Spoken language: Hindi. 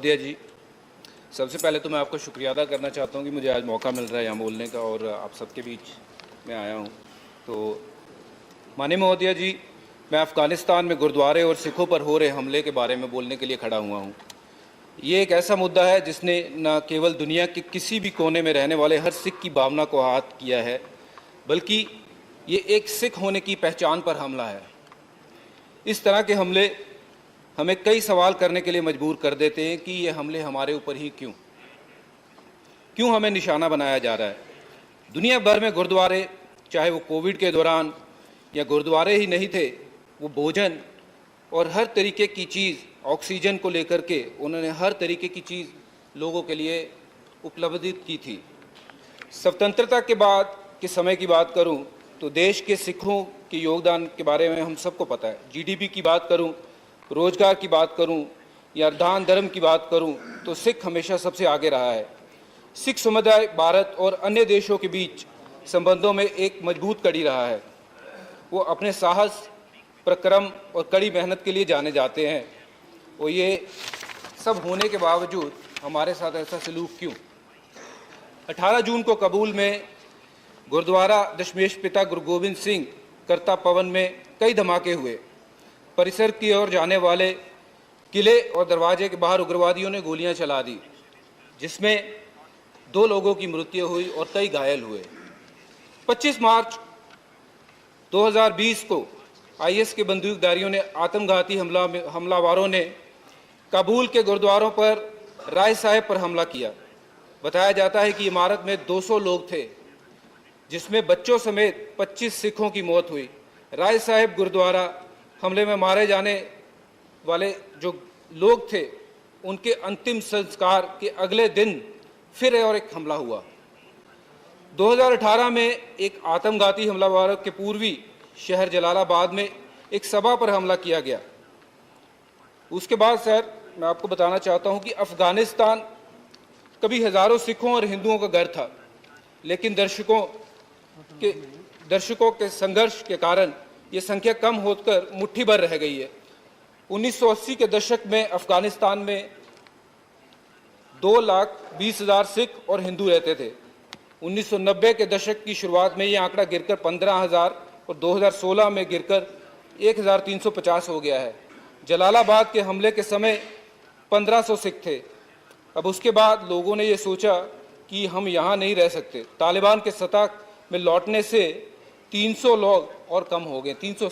महोदया जी, सबसे पहले तो मैं आपका शुक्रिया अदा करना चाहता हूँ कि मुझे आज मौका मिल रहा है यहाँ बोलने का और आप सबके बीच में आया हूँ। तो माननीय महोदया जी, मैं अफ़गानिस्तान में गुरुद्वारे और सिखों पर हो रहे हमले के बारे में बोलने के लिए खड़ा हुआ हूँ। ये एक ऐसा मुद्दा है जिसने न केवल दुनिया के किसी भी कोने में रहने वाले हर सिख की भावना को आहत किया है, बल्कि ये एक सिख होने की पहचान पर हमला है। इस तरह के हमले हमें कई सवाल करने के लिए मजबूर कर देते हैं कि ये हमले हमारे ऊपर ही क्यों हमें निशाना बनाया जा रहा है। दुनिया भर में गुरुद्वारे, चाहे वो कोविड के दौरान या गुरुद्वारे ही नहीं थे, वो भोजन और हर तरीके की चीज़, ऑक्सीजन को लेकर के उन्होंने हर तरीके की चीज़ लोगों के लिए उपलब्धित की थी। स्वतंत्रता के बाद के समय की बात करूं तो देश के सिखों के योगदान के बारे में हम सबको पता है। जीडीपी की बात करूं, रोजगार की बात करूं या दान धर्म की बात करूं तो सिख हमेशा सबसे आगे रहा है। सिख समुदाय भारत और अन्य देशों के बीच संबंधों में एक मजबूत कड़ी रहा है। वो अपने साहस, पराक्रम और कड़ी मेहनत के लिए जाने जाते हैं। और ये सब होने के बावजूद हमारे साथ ऐसा सलूक क्यों? 18 जून को काबुल में गुरुद्वारा दशमेश पिता गुरु गोविंद सिंह करता पवन में कई धमाके हुए। परिसर की ओर जाने वाले किले और दरवाजे के बाहर उग्रवादियों ने गोलियां चला दी, जिसमें 2 लोगों की मृत्यु हुई और कई घायल हुए। 25 मार्च 2020 को आईएस के बंदूकधारियों ने आत्मघाती हमलावरों ने काबुल के गुरुद्वारों पर राय साहिब पर हमला किया। बताया जाता है कि इमारत में 200 लोग थे, जिसमें बच्चों समेत 25 सिखों की मौत हुई। राय साहिब गुरुद्वारा हमले में मारे जाने वाले जो लोग थे, उनके अंतिम संस्कार के अगले दिन फिर और एक हमला हुआ। 2018 में एक आत्मघाती हमलावरों के पूर्वी शहर जलालाबाद में एक सभा पर हमला किया गया। उसके बाद सर, मैं आपको बताना चाहता हूं कि अफ़गानिस्तान कभी हज़ारों सिखों और हिंदुओं का घर था, लेकिन दर्शकों के संघर्ष के कारण ये संख्या कम होकर मुट्ठी भर रह गई है। 1980 के दशक में अफ़गानिस्तान में 2,20,000 सिख और हिंदू रहते थे। 1990 के दशक की शुरुआत में ये आंकड़ा गिरकर 15,000 और 2016 में गिरकर 1,350 हो गया है। जलालाबाद के हमले के समय 1,500 सिख थे। अब उसके बाद लोगों ने ये सोचा कि हम यहाँ नहीं रह सकते। तालिबान के सत्ता में लौटने से 300 लोग और कम हो गए। 300